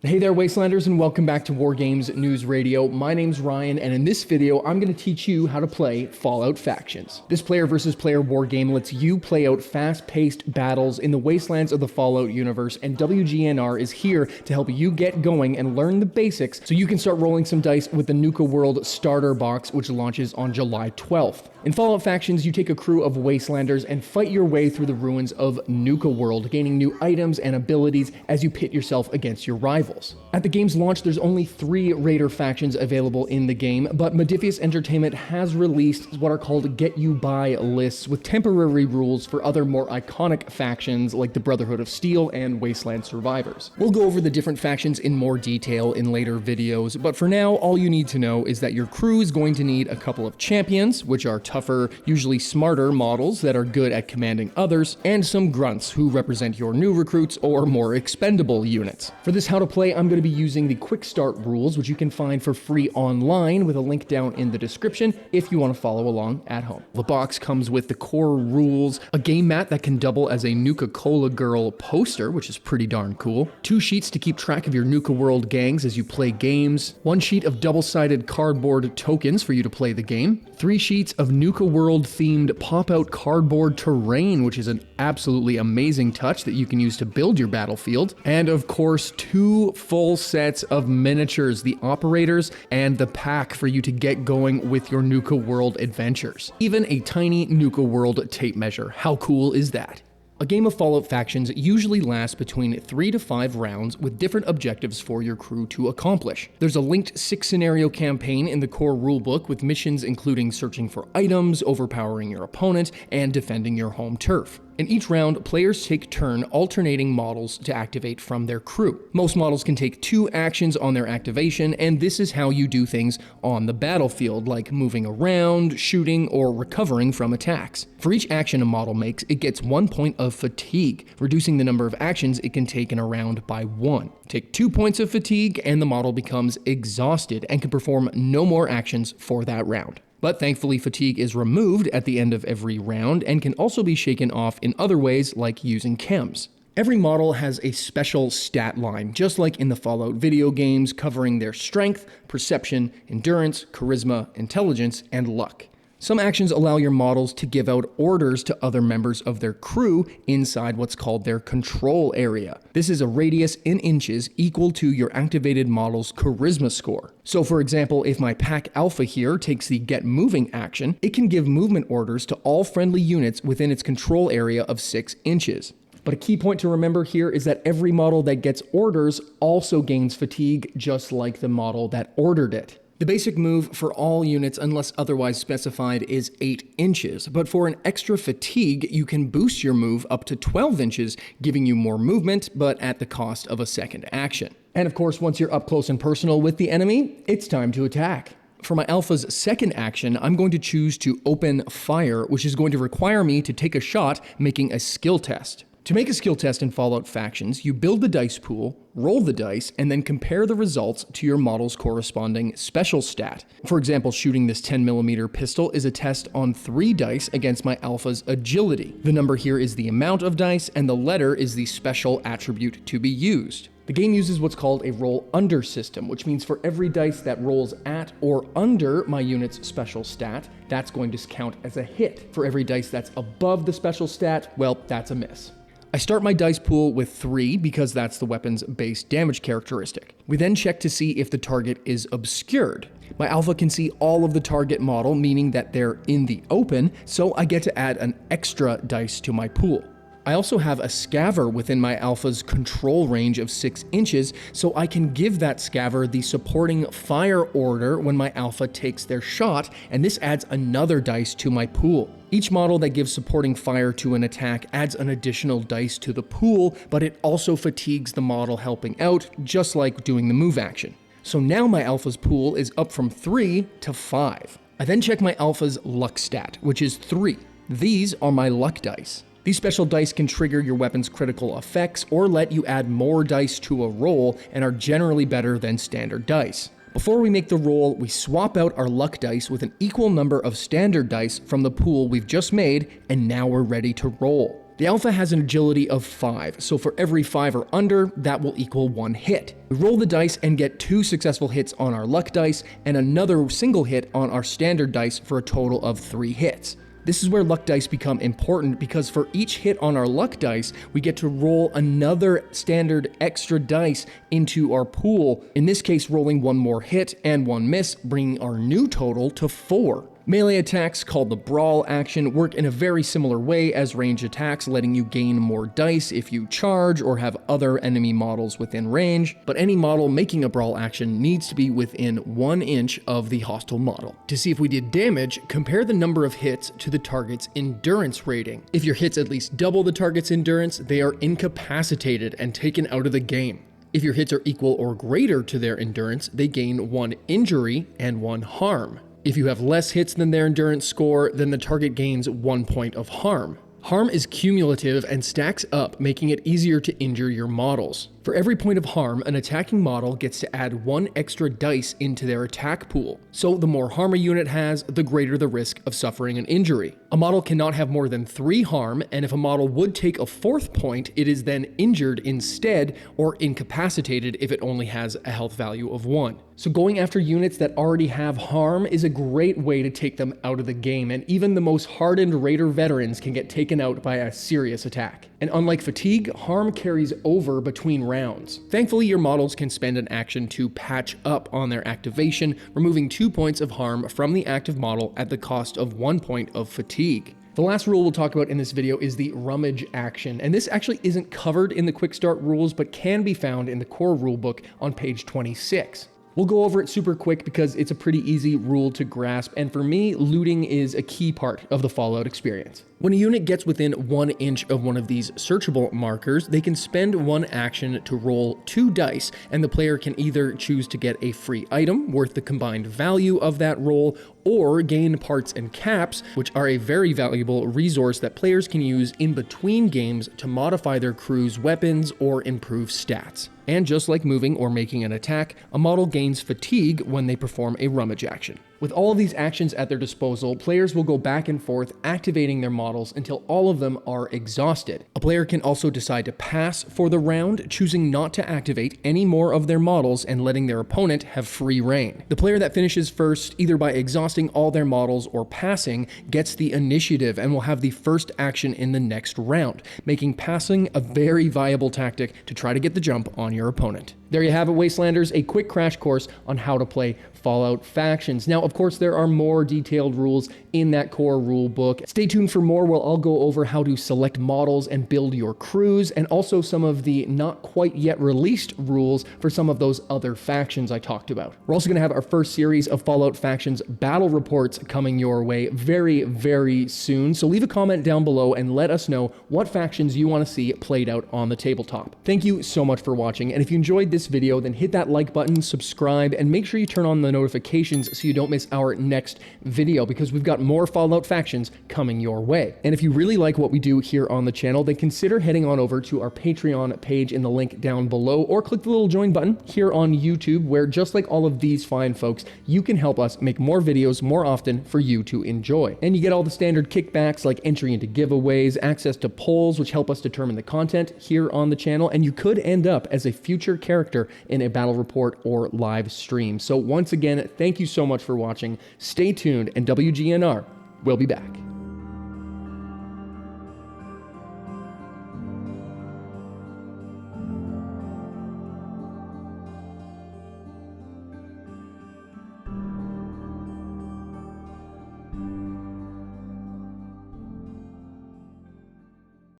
Hey there, Wastelanders, and welcome back to War Games News Radio. My name's Ryan, and in this video, I'm going to teach you how to play Fallout Factions. This player versus player war game lets you play out fast-paced battles in the wastelands of the Fallout universe, and WGNR is here to help you get going and learn the basics so you can start rolling some dice with the Nuka World starter box, which launches on July 12th. In Fallout Factions, you take a crew of Wastelanders and fight your way through the ruins of Nuka World, gaining new items and abilities as you pit yourself against your rivals. At the game's launch, there's only 3 Raider factions available in the game, but Modifius Entertainment has released what are called Get You By lists with temporary rules for other more iconic factions like the Brotherhood of Steel and Wasteland Survivors. We'll go over the different factions in more detail in later videos, but for now, all you need to know is that your crew is going to need a couple of champions, which are tougher, usually smarter models that are good at commanding others, and some grunts who represent your new recruits or more expendable units. For this how to play, I'm going to be using the Quickstart Rules, which you can find for free online with a link down in the description if you want to follow along at home. The box comes with the core rules, a game mat that can double as a Nuka-Cola Girl poster, which is pretty darn cool, 2 sheets to keep track of your Nuka World gangs as you play games, 1 sheet of double-sided cardboard tokens for you to play the game, 3 sheets of Nuka World themed pop-out cardboard terrain, which is an absolutely amazing touch that you can use to build your battlefield, and of course 2 full sets of miniatures, the operators and the pack for you to get going with your Nuka World adventures. Even a tiny Nuka World tape measure. How cool is that? A game of Fallout Factions usually lasts between 3 to 5 rounds with different objectives for your crew to accomplish. There's a linked 6-scenario campaign in the core rulebook with missions including searching for items, overpowering your opponent, and defending your home turf. In each round, players take turn alternating models to activate from their crew. Most models can take 2 actions on their activation, and this is how you do things on the battlefield, like moving around, shooting, or recovering from attacks. For each action a model makes, it gets 1 point of fatigue, reducing the number of actions it can take in a round by 1. Take 2 points of fatigue, and the model becomes exhausted and can perform no more actions for that round. But thankfully, fatigue is removed at the end of every round and can also be shaken off in other ways like using chems. Every model has a special stat line, just like in the Fallout video games, covering their strength, perception, endurance, charisma, intelligence, and luck. Some actions allow your models to give out orders to other members of their crew inside what's called their control area. This is a radius in inches equal to your activated model's charisma score. So for example, if my Pack Alpha here takes the Get Moving action, it can give movement orders to all friendly units within its control area of 6 inches. But a key point to remember here is that every model that gets orders also gains fatigue, just like the model that ordered it. The basic move for all units, unless otherwise specified, is 8 inches, but for an extra fatigue, you can boost your move up to 12 inches, giving you more movement, but at the cost of a second action. And of course, once you're up close and personal with the enemy, it's time to attack. For my Alpha's second action, I'm going to choose to open fire, which is going to require me to take a shot, making a skill test. To make a skill test in Fallout Factions, you build the dice pool, roll the dice, and then compare the results to your model's corresponding special stat. For example, shooting this 10mm pistol is a test on 3 dice against my Alpha's agility. The number here is the amount of dice, and the letter is the special attribute to be used. The game uses what's called a roll under system, which means for every dice that rolls at or under my unit's special stat, that's going to count as a hit. For every dice that's above the special stat, well, that's a miss. I start my dice pool with 3 because that's the weapon's base damage characteristic. We then check to see if the target is obscured. My Alpha can see all of the target model, meaning that they're in the open, so I get to add an extra dice to my pool. I also have a scaver within my Alpha's control range of 6 inches, so I can give that scaver the supporting fire order when my Alpha takes their shot, and this adds another dice to my pool. Each model that gives supporting fire to an attack adds an additional dice to the pool, but it also fatigues the model helping out, just like doing the move action. So now my Alpha's pool is up from 3 to 5. I then check my Alpha's luck stat, which is 3. These are my luck dice. These special dice can trigger your weapon's critical effects or let you add more dice to a roll and are generally better than standard dice. Before we make the roll, we swap out our luck dice with an equal number of standard dice from the pool we've just made, and now we're ready to roll. The alpha has an agility of 5, so for every 5 or under, that will equal 1 hit. We roll the dice and get 2 successful hits on our luck dice and another single hit on our standard dice for a total of 3 hits. This is where luck dice become important because for each hit on our luck dice, we get to roll another standard extra dice into our pool, in this case rolling 1 more hit and 1 miss, bringing our new total to 4. Melee attacks, called the brawl action, work in a very similar way as range attacks, letting you gain more dice if you charge or have other enemy models within range, but any model making a brawl action needs to be within 1 inch of the hostile model. To see if we did damage, compare the number of hits to the target's endurance rating. If your hits at least double the target's endurance, they are incapacitated and taken out of the game. If your hits are equal or greater to their endurance, they gain 1 injury and 1 harm. If you have less hits than their endurance score, then the target gains 1 point of harm. Harm is cumulative and stacks up, making it easier to injure your models. For every point of harm, an attacking model gets to add 1 extra dice into their attack pool. So the more harm a unit has, the greater the risk of suffering an injury. A model cannot have more than 3 harm, and if a model would take a 4th point, it is then injured instead or incapacitated if it only has a health value of 1. So going after units that already have harm is a great way to take them out of the game, and even the most hardened raider veterans can get taken out by a serious attack. And unlike fatigue, harm carries over between rounds. Thankfully, your models can spend an action to patch up on their activation, removing 2 points of harm from the active model at the cost of 1 point of fatigue. The last rule we'll talk about in this video is the Rumage action, and this actually isn't covered in the Quickstart Rules, but can be found in the core rulebook on page 26. We'll go over it super quick because it's a pretty easy rule to grasp, and for me, looting is a key part of the Fallout experience. When a unit gets within 1 inch of one of these searchable markers, they can spend 1 action to roll 2 dice, and the player can either choose to get a free item worth the combined value of that roll, or gain parts and caps, which are a very valuable resource that players can use in between games to modify their crew's weapons or improve stats. And just like moving or making an attack, a model gains fatigue when they perform a rummage action. With all of these actions at their disposal, players will go back and forth activating their models until all of them are exhausted. A player can also decide to pass for the round, choosing not to activate any more of their models and letting their opponent have free reign. The player that finishes first, either by exhausting all their models or passing, gets the initiative and will have the first action in the next round, making passing a very viable tactic to try to get the jump on your opponent. There you have it, Wastelanders, a quick crash course on how to play Fallout Factions. Now, of course, there are more detailed rules in that core rule book. Stay tuned for more where I'll go over how to select models and build your crews, and also some of the not quite yet released rules for some of those other factions I talked about. We're also going to have our first series of Fallout Factions battle reports coming your way very, very soon. So leave a comment down below and let us know what factions you want to see played out on the tabletop. Thank you so much for watching, and if you enjoyed this video, then hit that like button, subscribe, and make sure you turn on the notifications so you don't miss our next video, because we've got more Fallout Factions coming your way. And if you really like what we do here on the channel, then consider heading on over to our Patreon page in the link down below, or click the little join button here on YouTube, where just like all of these fine folks, you can help us make more videos more often for you to enjoy. And you get all the standard kickbacks like entry into giveaways, access to polls, which help us determine the content here on the channel, and you could end up as a future character in a battle report or live stream. So once again, thank you so much for watching. Stay tuned, and WGNR will be back.